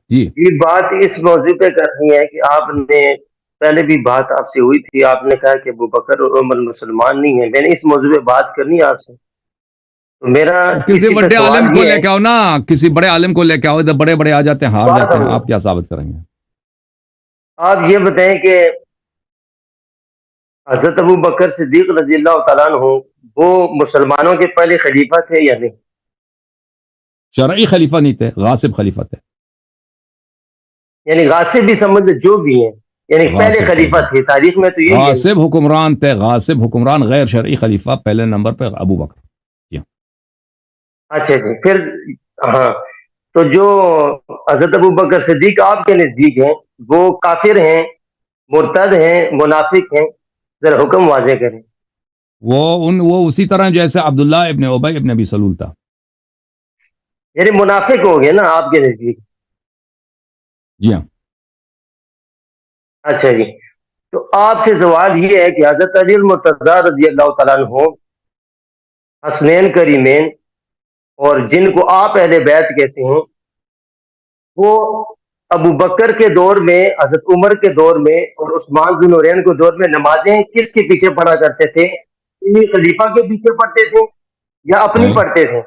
جی یہ بات اس موضوع پہ کرنی ہے کہ آپ نے پہلے بھی بات آپ سے ہوئی تھی، آپ نے کہا کہ ابو بکر اور عمر مسلمان نہیں ہیں. میں نے اس موضوع پہ بات کرنی ہے آپ سے. تو میرا کسی اسی پہ بڑے عالم سوال کو یہ لے ہے، کے آؤ نا، کسی بڑے عالم کو لے کے آؤ. ادھر بڑے بڑے آ جاتے ہیں، ہار بات جاتے ہیں. ہم آپ کیا ثابت کریں گے؟ آپ یہ بتائیں کہ حضرت ابو بکر صدیق رضی اللہ تعالیٰ عنہ وہ مسلمانوں کے پہلے خلیفہ تھے یا نہیں؟ شرعی خلیفہ نہیں تھے، غاصب خلیفہ تھے. یعنی غاصب بھی سمجھ لو جو بھی ہیں، یعنی پہلے غاصب خلیفہ خلیفہ، تھے تاریخ میں تو یہی ہے. غاصب حکمران تھے. غاصب حکمران، غیر شرعی خلیفہ پہلے نمبر پہ ابو بکر. جی اچھا جی، پھر ہاں، تو جو حضرت ابو بکر صدیق آپ کے نزدیک ہیں وہ کافر ہیں، مرتد ہیں، منافق ہیں؟ ذرا حکم واضح کریں. وہ اسی طرح جیسے عبداللہ ابن ابی ابن ابی سلول تھا. یعنی منافق ہو گئے نا آپ کے نزدیک. جی ہاں. اچھا جی، تو آپ سے سوال یہ ہے کہ حضرت علی المرتضیٰ رضی اللہ تعالیٰ عنہ حسنین کریمین، اور جن کو آپ اہل بیت کہتے ہیں، وہ ابو بکر کے دور میں، حضرت عمر کے دور میں اور عثمان ذو نورین کے دور میں نمازیں کس کے پیچھے پڑھا کرتے تھے؟ انہی خلیفہ کے پیچھے پڑھتے تھے یا اپنی نہیں، پڑھتے تھے؟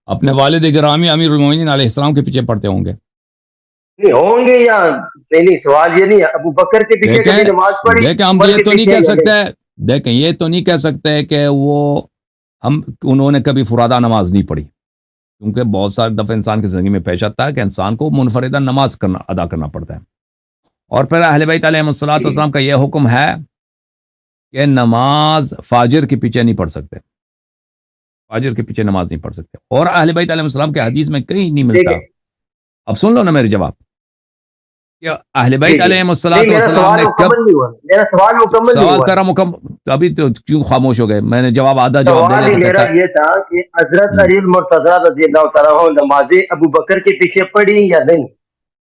اپنے والد گرامی امیر المومنین علیہ السلام کے پیچھے پڑھتے ہوں گے. نہیں ہوں گے یا نہیں، سوال یہ نہیں ہے. ابو بکر کے پیچھے کبھی نماز پڑھی، دیکھیں ہم عمر یہ کے تو نہیں پیچھے کہہ یا نہیں؟ سکتے. دیکھیں یہ تو نہیں کہہ سکتے کہ انہوں نے کبھی فرادہ نماز نہیں پڑھی، کیونکہ بہت سارے دفعہ انسان کی زندگی میں پیش آتا ہے کہ انسان کو منفردہ نماز ادا کرنا پڑتا ہے. اور پھر اہل بیت علیہ الصلوۃ والسلام کا یہ حکم ہے کہ نماز فاجر کے پیچھے نہیں پڑھ سکتے، فاجر کے پیچھے نماز نہیں پڑھ سکتے. اور اہل بیت علیہ السلام کے حدیث میں کہیں نہیں ٹھیک ملتا. ہے اب سن لو نا میرے جواب، کہ اہل جی بیت جی. علیہ نہیں، الصلوۃ میرا والسلام سوال نے کب مکمل نہیں ہوا، میرا سوال مکمل نہیں سوال ہوا. تیرا مکمل ابھی تو کیوں خاموش ہو گئے؟ میں نے جواب آدھا جواب دے سوال دیا ہی تو میرا کہتا ہے یہ تھا کہ حضرت ہوں، علی المرتضیٰ رضی اللہ تعالیٰ عنہ نمازیں ابو بکر کے پیچھے پڑھی یا نہیں؟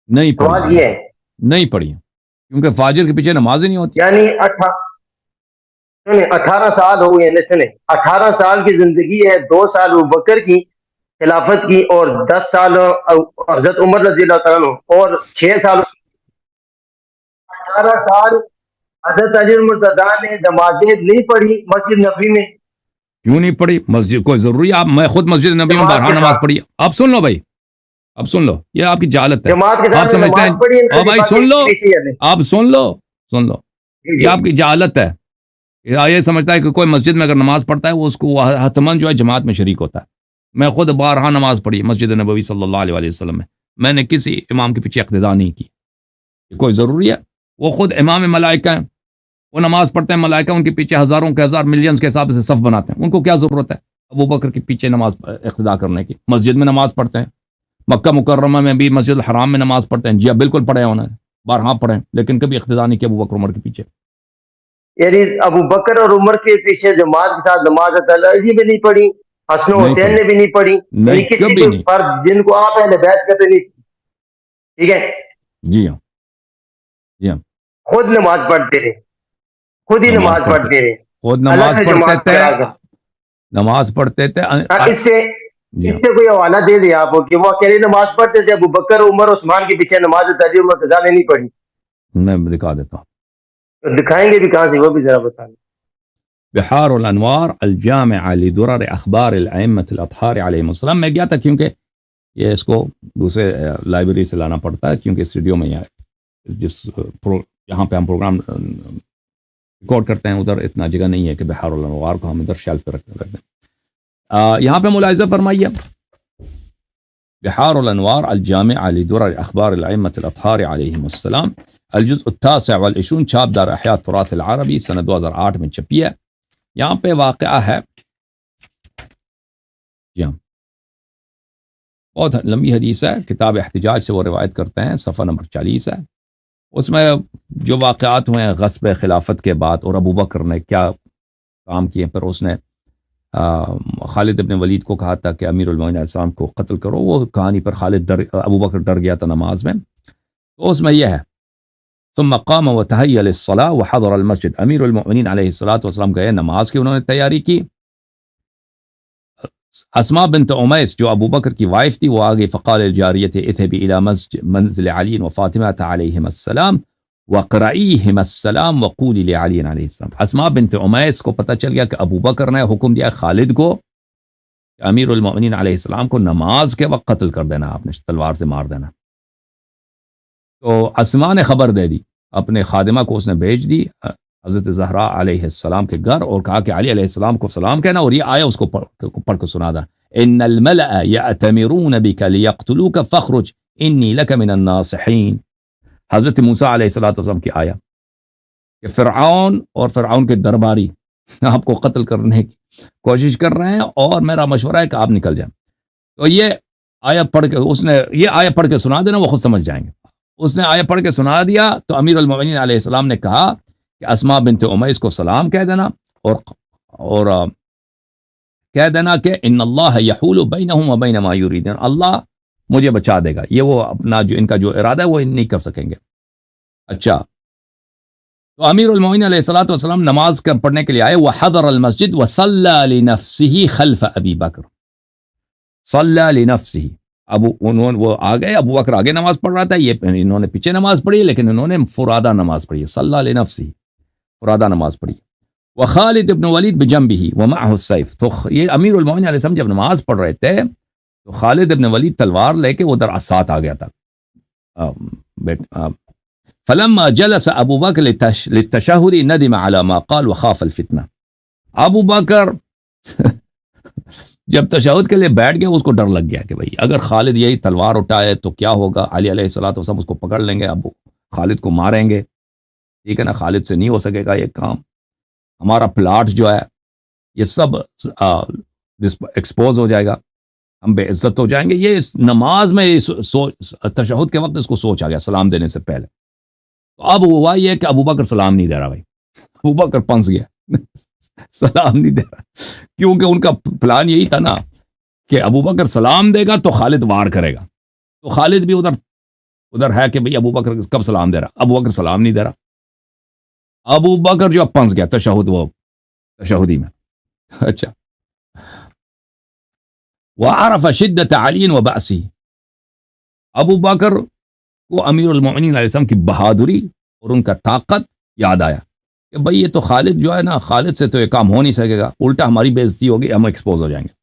نہیں پڑھی، سوال یہ ہے. نہیں پڑھی، کیونکہ فاجر کے پیچھے نماز ہی نہیں ہوتی. یعنی 18 سال ہو گئے، سنے 18 سال کی زندگی ہے، 2 سال ابو بکر کی خلافت کی اور 10 سال حضرت عمر رضی اللہ تعالیٰ عنہ اور 6 سال، 18 سال حضرت علی المرتضیٰ نے نمازیں نہیں پڑھی مسجد نبوی میں کیوں نہیں پڑھی؟ مسجد کوئی ضروری ہے؟ میں خود مسجد نبی میں جماعت بارہا کے نماز ساتھ؟ پڑھی ہے. اب سن لو بھائی، اب سن لو، یہ آپ کی جہالت ہے. جماعت کے آپ ساتھ سمجھتے نماز ہیں، پڑھی ان او بھائی خلیفہ کے سن لو، پیچھے یا نہیں؟ آپ سن لو، جی یہ جی. آپ کی جہالت ہے. یہ سمجھتا ہے کہ کوئی مسجد میں اگر نماز پڑھتا ہے وہ اس کو حتماً جو ہے جماعت میں شریک ہوتا ہے. میں خود بارہا نماز پڑھی مسجد نبوی صلی اللہ علیہ وآلہ وسلم میں نے کسی امام کے پیچھے اقتداء نہیں کی. یہ کوئی ضروری ہے؟ وہ خود امام ملائکہ ہیں، وہ نماز پڑھتے ہیں، ملائکہ ان کے پیچھے ہزاروں کے ہزار ملینز کے حساب سے صف بناتے ہیں. ان کو کیا ضرورت ہے ابو بکر کے پیچھے نماز اقتداء کرنے کی؟ مسجد میں نماز پڑھتے ہیں، مکہ مکرمہ میں بھی مسجد الحرام میں نماز پڑھتے ہیں. جی ہاں بالکل پڑھے ہیں، انہوں نے بارہا پڑھے، لیکن کبھی اقتداء نہیں کیا ابو بکر عمر کے پیچھے. یعنی ابو بکر اور عمر کے پیچھے جماعت کے ساتھ نماز علی بھی نہیں پڑھی، حسن و نہیں حسین پڑھی، نے بھی نہیں پڑھی، یعنی نہیں کسی کبھی کو نہیں. فرد جن کو آپ اہل بیت کہتے نہیں. ٹھیک ہے، جی ہاں، جی ہاں. خود نماز پڑھتے رہے، خود ہی نماز پڑھتے رہے، خود الگ نماز سے پڑھتے جماعت تھے، کرا کر. نماز پڑھتے تھے. اس سے جی اس ہاں، سے کوئی حوالہ دے دیں آپ کہ وہ اکیلے نماز پڑھتے تھے، ابو بکر عمر عثمان کے پیچھے نماز علی مرتضیٰ نے نہیں پڑھی؟ میں دکھا دیتا ہوں. تو دکھائیں گے بھی کہاں سے، وہ بھی ذرا بتا دیں. بحار الانوار الجامع لدرر اخبار الائمۃ الاطہار علیہم السلام. میں گیا تھا کیونکہ یہ اس کو دوسرے لائبریری سے لانا پڑتا ہے، کیونکہ اسٹوڈیو میں یہاں پہ ہم پروگرام ریکارڈ کرتے ہیں ادھر اتنا جگہ نہیں ہے کہ بحار الانوار کو ہم ادھر شیلف پہ رکھ دیں. یہاں پہ ملاحظہ فرمائیے، بحار الانوار الجامع لدرر اخبار الائمۃ الاطہار علیہم السلام، الجزء التاسع والعشرون، چھاپ دار احیاء تراث العربی، سنہ 2008 میں چھپی ہے. یہاں پہ واقعہ ہے، یہاں بہت لمبی حدیث ہے، کتاب احتجاج سے وہ روایت کرتے ہیں، صفحہ نمبر 40 ہے. اس میں جو واقعات ہوئے ہیں غصب خلافت کے بعد، اور ابو بکر نے کیا کام کیے. پھر اس نے خالد ابن ولید کو کہا تھا کہ امیر المومنین علیہ السلام کو قتل کرو. وہ کہانی پر ابو بکر ڈر گیا تھا نماز میں. تو اس میں یہ ہے، ثم قام وتهيأ للصلاة وحضر المسجد. امیر المؤمنین علیہ الصلوۃ والسلام گئے نماز کی، انہوں نے تیاری کی. اسما بنت امیس جو ابو بکر کی وائف تھی وہ آگے فقال الجاریت اذهبی الى منزل علی و فاطمہ علیہم السلام وقرئیہم السلام وقولی لعلی علیہ السلام. اسما بنت امیس کو پتہ چل گیا کہ ابو بکر نے حکم دیا خالد کو کہ امیر المؤمنین علیہ السلام کو نماز کے وقت قتل کر دینا، آپ نے تلوار سے مار دینا. تو اسما نے خبر دے دی، اپنے خادمہ کو اس نے بھیج دی حضرت زہرا علیہ السلام کے گھر، اور کہا کہ علی علیہ السلام کو سلام کہنا، اور یہ آیا اس کو پڑھ کے سنا دا، ان الملأ یأتمرون بک لیقتلوک فاخرج انی لک من الناصحین. حضرت موسیٰ علیہ السلام کی آیا کہ فرعون اور فرعون کے درباری آپ کو قتل کرنے کی کوشش کر رہے ہیں، اور میرا مشورہ ہے کہ آپ نکل جائیں. تو یہ آیا پڑھ کے اس نے یہ آیا پڑھ کے سنا دینا، وہ خود سمجھ جائیں گے. اس نے آیا پڑھ کے سنا دیا تو امیر المؤمنین علیہ السلام نے کہا کہ اسما بنت امیس کو سلام کہہ دینا، اور کہہ دینا کہ ان اللہ یحول بینہم و بین ما یریدون، اللہ مجھے بچا دے گا، یہ وہ اپنا جو ان کا جو ارادہ ہے وہ نہیں کر سکیں گے. اچھا، تو امیر المؤمنین علیہ الصلوۃ والسلام نماز پڑھنے کے لیے آئے. وحضر المسجد وصلى لنفسه خلف ابی بکر، صلى لنفسه، وہ آ گئے، ابو بکر آگے نماز پڑھ رہا تھا، یہ انہوں نے پیچھے نماز پڑھی، لیکن انہوں نے فرادہ نماز پڑھی، صلی لنفسه، فرادہ نماز پڑھی. وخالد ابن ولید بجنبه ومعه السيف، تو یہ امیر المؤمنین علیہ السلام جب نماز پڑھ رہے تھے تو خالد ابن ولید تلوار لے کے ادھر ساتھ آ گیا تھا. فلما جلس ابو بکر للتشهد ندم على ما قال وخاف الفتنہ. ابو بکر جب تشہد کے لیے بیٹھ گیا، اس کو ڈر لگ گیا کہ بھئی اگر خالد یہی تلوار اٹھائے تو کیا ہوگا، علی علیہ الصلوۃ والسلام اس کو پکڑ لیں گے، ابو خالد کو ماریں گے، ٹھیک ہے نا، خالد سے نہیں ہو سکے گا یہ کام، ہمارا پلاٹ جو ہے یہ سب ایکسپوز ہو جائے گا، ہم بے عزت ہو جائیں گے. یہ نماز میں تشہد کے وقت اس کو سوچ آ گیا سلام دینے سے پہلے. تو اب ہوا یہ کہ ابو بکر سلام نہیں دے رہا، بھائی ابو بکر پنس گیا سلام نہیں دے رہا، کیونکہ ان کا پلان یہی تھا نا کہ ابو بکر سلام دے گا تو خالد وار کرے گا. تو خالد بھی ادھر ہے کہ بھئی ابو بکر کب سلام دے رہا، ابو بکر سلام نہیں دے رہا. ابو بکر جو اب پنس گیا تشہدی میں. اچھا، وعرف شدت علی و بأسی، ابو بکر کو امیر المؤمنین علیہ السلام کی بہادری اور ان کا طاقت یاد آیا کہ بھئی یہ تو خالد جو ہے نا، خالد سے تو یہ کام ہو نہیں سکے گا، الٹا ہماری بے عزتی ہوگی، ہم ایکسپوز ہو جائیں گے.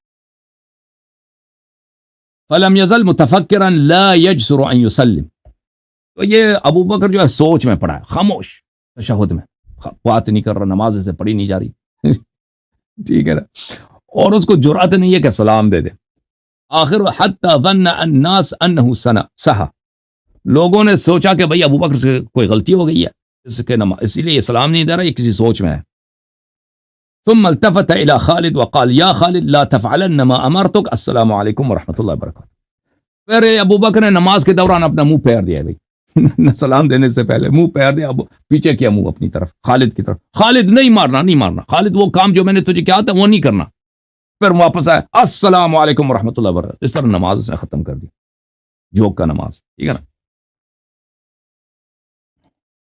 فلم یزل متفکرا لا یجسر ان یسلم، تو یہ ابو بکر جو ہے سوچ میں پڑا ہے، خاموش تشہد میں، بات نہیں کر رہا، نماز سے پڑھی نہیں جا رہی ٹھیک ہے نا، اور اس کو جرأت نہیں ہے کہ سلام دے دے. آخر حتی ظن الناس انہ سہا، لوگوں نے سوچا کہ بھئی ابو بکر سے کوئی غلطی ہو گئی ہے، اسی لیے یہ سلام نہیں دے رہا، یہ کسی سوچ میں ہے. ثم التفت الى خالد وقال یا خالد لا تفعلن ما امرتک، السلام علیکم ورحمۃ اللہ وبرکاتہ. پھر ابو بکر نے نماز کے دوران اپنا منہ پھیر دیا ہے، بھئی سلام دینے سے پہلے منہ پھیر دیا، پیچھے کیا منہ اپنی طرف، خالد کی طرف. خالد نہیں مارنا، خالد وہ کام جو میں نے تجھے کیا تھا وہ نہیں کرنا. پھر واپس آیا، السلام علیکم ورحمۃ اللہ وبرکاتہ. اس طرح نماز اس نے ختم کر دی، جوک کا نماز، ٹھیک ہے نا.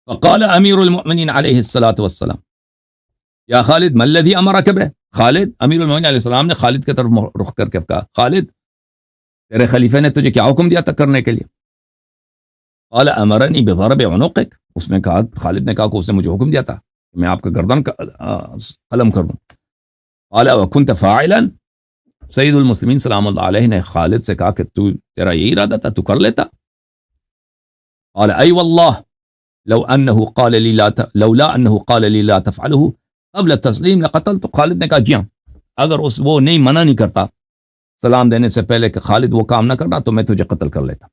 فقال امیر المؤمنین علیہ الصلوۃ والسلام یا خالد ما الذی امرک بہ، خالد، امیر المؤمنین علیہ السلام نے خالد کی طرف رخ کر کے کہا، خالد تیرے خلیفہ نے تجھے کیا حکم دیا تھا کرنے کے لیے؟ قال امرنی بضرب عنقک، اس نے کہا، خالد نے کہا کہ اس نے مجھے حکم دیا تھا کہ میں آپ کا گردن قلم کر دوں. قال وکنت فاعلا، سید المسلمین سلام اللہ علیہ نے خالد سے کہا کہ تیرا یہی ارادہ تھا، تو کر لیتا. قال ای واللہ لولا انه قال لي لا تفعله قبل التسلیم لقتل. تو خالد نے کہا جی ہاں، اگر وہ نہیں منع نہیں کرتا سلام دینے سے پہلے کہ خالد وہ کام نہ کرنا تو میں تجھے قتل کر لیتا.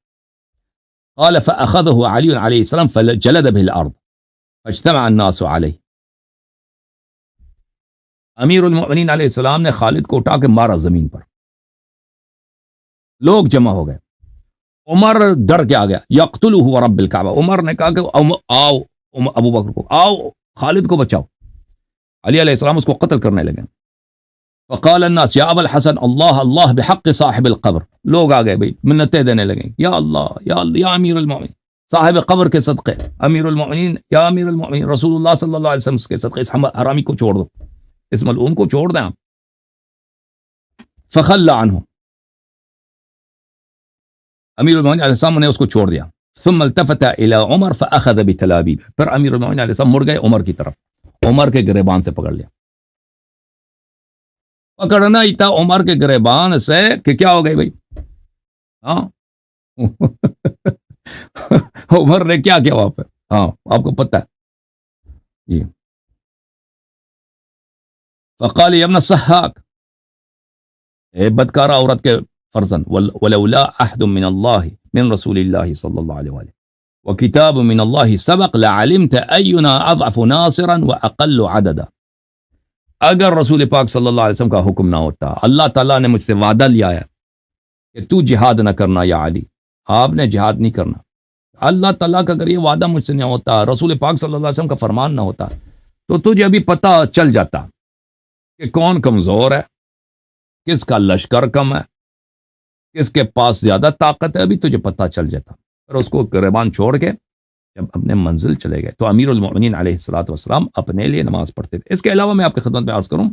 قال فاخذه علی علیہ السلام فجلد به الارض فاجتمع الناس علیہ. امیر المؤمنین علیہ السلام نے خالد کو اٹھا کے مارا زمین پر، لوگ جمع ہو گئے. عمر ڈر کے آ گیا، یقتلہ ورب الکعبہ، عمر نے کہا کہ آؤ ابو بکر کو، آؤ خالد کو بچاؤ. علی علیہ السلام اس کو قتل کرنے لگے. فقال الناس یا ابا الحسن اللہ اللہ بحق صاحب القبر، لوگ آ گئے بھائی منتیں دینے لگے، یا اللہ یا اللہ یا امیر المؤمنین، صاحب قبر کے صدقے، امیر المؤمنین یا امیر المؤمنین رسول اللہ صلی اللہ علیہ وسلم کے صدقے اس حرامی کو چھوڑ دو، اس ملعون کو چھوڑ دیں آپ. فخلى عنه، امیر المومنین علیہ السلام نے اس کو چھوڑ دیا. ثم التفت الى عمر فاخذ بتلابیب، پھر امیر المومنین علیہ السلام مڑ گئے عمر کی طرف، عمر کے گریبان سے پکڑ لیا. پکڑنا ہی تھا عمر کے گریبان سے کہ کیا ہو گئی بھائی؟ ہاں عمر نے کیا کیا وہاں پہ؟ ہاں آپ کو پتہ ہے جی. فقال یا ابن الصحاق، اے بدکارہ عورت کے فرزند، ولولا احد من اللہ من رسول اللہ صلی اللہ علیہ وآلہ وکتاب من اللہ سبق لعلمت اینا اضعف ناصرا واقل عددا. اگر رسول پاک صلی اللہ علیہ وسلم کا حکم نہ ہوتا، اللہ تعالیٰ نے مجھ سے وعدہ لیا ہے کہ تو جہاد نہ کرنا یا علی، آپ نے جہاد نہیں کرنا، اللہ تعالیٰ کا اگر یہ وعدہ مجھ سے نہیں ہوتا، رسول پاک صلی اللہ علیہ وسلم کا فرمان نہ ہوتا، تو تجھے ابھی پتہ چل جاتا کہ کون کمزور ہے، کس کا لشکر کم ہے، کس کے پاس زیادہ طاقت ہے، ابھی تجھے پتہ چل جاتا. اور اس کو گریبان چھوڑ کے جب اپنے منزل چلے گئے تو امیر المؤمنین علیہ الصلوۃ والسلام اپنے لیے نماز پڑھتے تھے. اس کے علاوہ میں آپ کی خدمت میں عرض کروں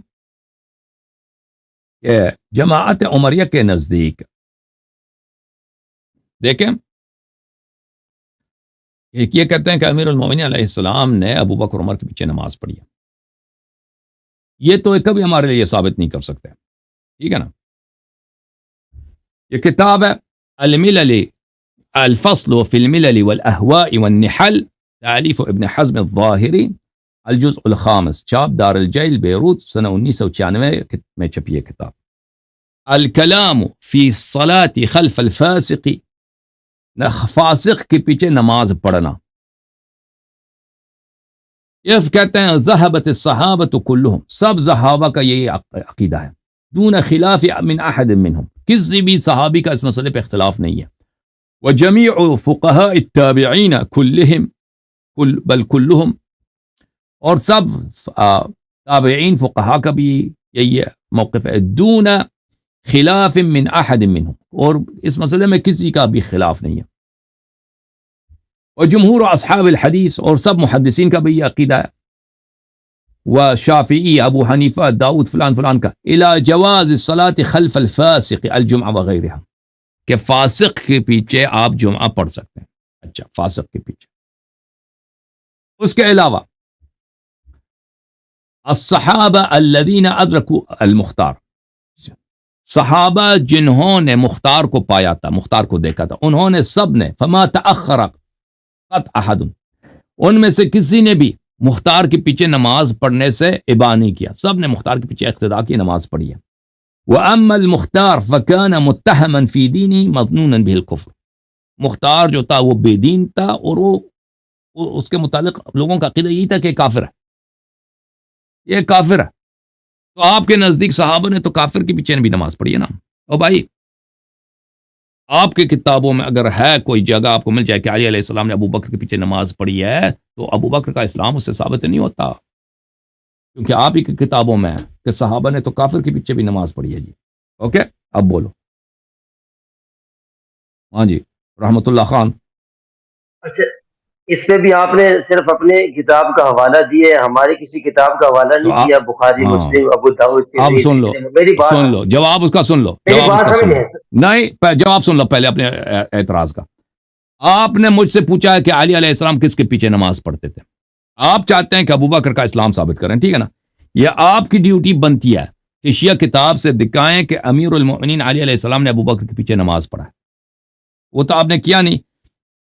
کہ جماعت عمریہ کے نزدیک دیکھیں ایک یہ کہتے ہیں کہ امیر المؤمنین علیہ السلام نے ابو بکر عمر کے پیچھے نماز پڑھی ہے. یہ تو کبھی ہمارے لیے ثابت نہیں کر سکتے، ٹھیک ہے نا. یہ کتاب ہے الملل الفصل فی الملل والاہواء والنحل، تالیف ابن حزم الظاہری، الجزء الخامس، چاپ دار الجیل بیروت، سنہ 1996 میں چھپی ہے کتاب. الکلام فی الصلاة خلف الفاسق، فاسق کے پیچھے نماز پڑھنا. یہ کہتے ہیں ذہبت الصحابۃ کلہم، سب صحابہ کا یہ عقیدہ ہے، دون خلاف من احد منہم، کسی بھی صحابی کا اس مسئلے پہ اختلاف نہیں ہے. وجمیع فقہاء التابعین کلہم، بل کلہم، اور سب تابعین فقہا کا بھی یہی موقف ہے، دون خلاف من احد منہم، اور اس مسئلے میں کسی کا بھی خلاف نہیں ہے. وجمہور اصحاب الحدیث، اور سب محدثین کا بھی یہ عقیدہ ہے، وشافعی، ابو حنیفہ، داؤد، فلان فلان کا، الى جواز الصلاة خلف الفاسق الجمعہ وغیرہ، کہ فاسق کے پیچھے آپ جمعہ پڑھ سکتے ہیں. اچھا، فاسق کے پیچھے. اس کے علاوہ الصحابہ الذین ادرکوا المختار، صحابہ جنہوں نے مختار کو پایا تھا، مختار کو دیکھا تھا، انہوں نے سب نے فما تأخر قط احد، ان میں سے کسی نے بھی مختار کے پیچھے نماز پڑھنے سے ابا نہیں کیا، سب نے مختار کے پیچھے اقتداء کی نماز پڑھی ہے. وَأَمَّا الْمُخْتَارُ فَكَانَ مُتَّهَمًا فِي دِينِهِ مَظْنُونًا بِهِ الْكُفْرِ، مختار جو تھا وہ بے دین تھا، اور وہ اس کے متعلق لوگوں کا عقیدہ یہی تھا کہ کافر ہے، یہ کافر ہے. تو آپ کے نزدیک صحابہ نے تو کافر کے پیچھے بھی نماز پڑھی ہے نا. اور بھائی آپ کی کتابوں میں اگر ہے کوئی جگہ آپ کو مل جائے کہ علی علیہ السلام نے ابو بکر کے پیچھے نماز پڑھی ہے، تو ابو بکر کا اسلام اس سے ثابت نہیں ہوتا، کیونکہ آپ ہی کی کتابوں میں ہے کہ صحابہ نے تو کافر کے پیچھے بھی نماز پڑھی ہے. جی اوکے، اب بولو. ہاں جی، رحمت اللہ خان. اچھا، اس پہ بھی آپ نے صرف اپنے کتاب کا حوالہ دیے، ہماری کسی کتاب کا حوالہ نہیں دیا، بخاری، مسلم، ابو داؤد. آپ سن لو، سن لو جواب اس کا، سن لو جواب اس کا، سن لو. نہیں، جواب سن لو پہلے اپنے اعتراض کا. آپ نے مجھ سے پوچھا ہے کہ علی علیہ السلام کس کے پیچھے نماز پڑھتے تھے. آپ چاہتے ہیں کہ ابو بکر کا اسلام ثابت کریں، ٹھیک ہے نا. یہ آپ کی ڈیوٹی بنتی ہے کہ شیعہ کتاب سے دکھائیں کہ امیر المؤمنین علی علیہ السلام نے ابو بکر کے پیچھے نماز پڑھا ہے. وہ تو آپ نے کیا نہیں.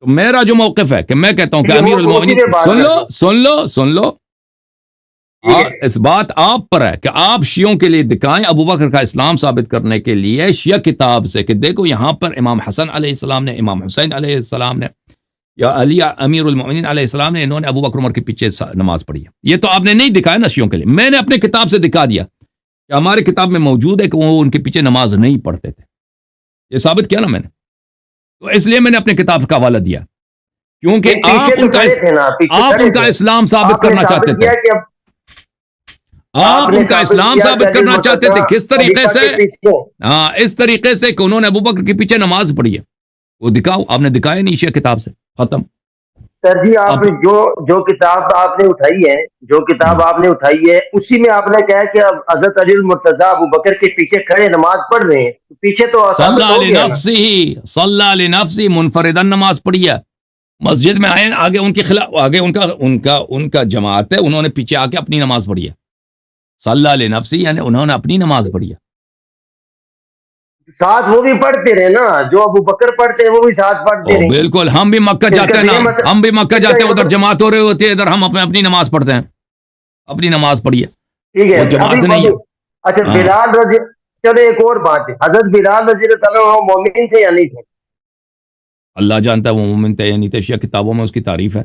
تو میرا جو موقف ہے کہ میں کہتا ہوں کہ امیر المؤمنین، سن لو اس بات آپ پر ہے کہ آپ شیعوں کے لیے دکھائیں ابو بکر کا اسلام ثابت کرنے کے لیے شیعہ کتاب سے کہ دیکھو یہاں پر امام حسن علیہ السلام نے، امام حسین علیہ السلام نے، یا علی امیر المؤمنین علیہ السلام نے، انہوں نے ابو بکر عمر کے پیچھے نماز پڑھی ہے. یہ تو آپ نے نہیں دکھایا نا شیعوں کے لیے. میں نے اپنے کتاب سے دکھا دیا کہ ہماری کتاب میں موجود ہے کہ وہ ان کے پیچھے نماز نہیں پڑھتے تھے. یہ ثابت کیا نا میں نے. تو اس لیے میں نے اپنے کتاب کا حوالہ دیا، کیونکہ آپ ان کا اسلام ثابت کرنا چاہتے تھے. آپ ان کا اسلام ثابت کرنا چاہتے تھے کس طریقے سے؟ ہاں، اس طریقے سے کہ انہوں نے ابو بکر کے پیچھے نماز پڑھی ہے. وہ دکھاؤ. آپ نے دکھایا نہیں شیعہ کتاب سے. ختم. سر جی آپ اب نے جو کتاب آپ نے اٹھائی ہے، اسی میں آپ نے کہا کہ اب حضرت علی المرتضیٰ ابو بکر کے پیچھے کھڑے نماز پڑھ رہے ہیں، تو پیچھے تو ثابت ہو گیا نا۔ صلی علی نفسی منفردن نماز پڑھی ہے، مسجد میں آئے، آگے ان کے خلاف، آگے ان کا جماعت ہے، انہوں نے پیچھے آ کے اپنی نماز پڑھی ہے۔ صلی علی نفسی یعنی انہوں نے اپنی نماز پڑھی ہے۔ ساتھ وہ بھی پڑھتے رہے نا، جو ابو بکر پڑھتے ہیں وہ بھی ساتھ پڑھتے رہے۔ بالکل، ہم بھی مکہ اس جاتے کا ہیں یہ نا، مطلب ہم بھی مکہ جاتے ہیں، ادھر جماعت ہو رہی ہوتی ہے، ادھر ہم اپنی نماز پڑھتے ہیں، اپنی نماز پڑھی ہے، ٹھیک ہے وہ جماعت نہیں ہے۔ اچھا ہاں، بلال رضی، چلو ایک اور بات ہے، حضرت بلال رضی اللہ تعالیٰ عنہ مومن تھے یا نہیں تھے؟ اللہ جانتا ہے وہ مومن تھے یا نہیں تھے، شیعہ کتابوں میں اس کی تعریف ہے۔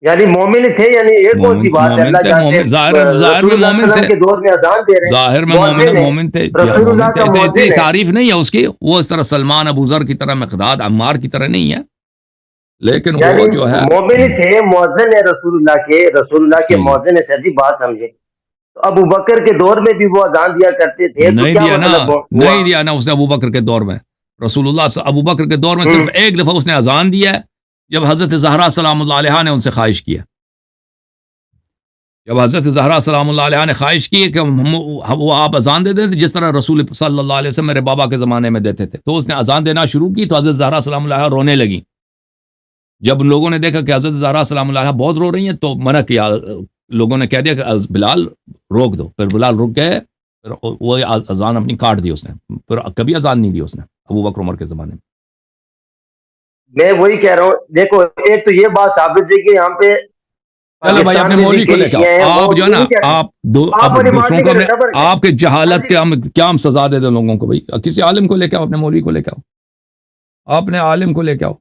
یعنی مومن تھے، یعنی ایک کون سی بات ہے، مومن اللہ تھے، جانتے ہیں۔ مومن ظاہر میں رسول اللہ صلی اللہ مومن علیہ تھے، وسلم کے دور میں اذان دے رہے ہیں، ظاہر میں مؤذن ہیں، مومن تھے، رسول اللہ کا اتنی مؤذن ہے۔ تعریف نہیں ہے اس کی، وہ اس طرح سلمان ابو ذر کی طرح، مقداد عمار کی طرح نہیں ہے، لیکن یعنی وہ جو ہے مومن تھے، مؤذن ہے رسول اللہ کے جی مؤذن ہے۔ سر جی بات سمجھے، تو ابو بکر کے دور میں بھی وہ اذان دیا کرتے تھے، تو نہیں کیا دیا نا، مطلب ہوا؟ نہیں دیا نا اس نے ابو بکر کے دور میں، رسول اللہ ابو بکر کے دور میں صرف ایک دفعہ اس نے اذان دیا ہے، جب حضرت زہرا سلام اللہ علیہ نے ان سے خواہش کیا، جب حضرت زہرا سلام اللہ علیہ نے خواہش کی کہ وہ آپ اذان دے دیتے جس طرح رسول صلی اللہ علیہ وسلم میرے بابا کے زمانے میں دیتے تھے، تو اس نے اذان دینا شروع کی، تو حضرت زہرا سلام اللہ علیہ رونے لگی۔ جب لوگوں نے دیکھا کہ حضرت زہرا سلام اللہ علیہ بہت رو رہی ہیں، تو منع کیا، لوگوں نے کہہ دیا کہ بلال روک دو، پھر بلال رک گئے، پھر وہ اذان اپنی کاٹ دی اس نے، پھر کبھی اذان نہیں دی اس نے ابو بکر عمر کے زمانے میں۔ میں وہی کہہ رہا ہوں، دیکھو ایک تو یہ بات ثابت ہے کہ یہاں پہ چلو بھائی اپنے مولوی کو لے کے آؤ، آپ جو ہے نا، آپ دوسروں کو، آپ کے جہالت کے کیا ہم سزا دے دیں لوگوں کو؟ بھائی کسی عالم کو لے کے آؤ، اپنے مولوی کو لے کے آؤ، اپنے عالم کو لے کے آؤ۔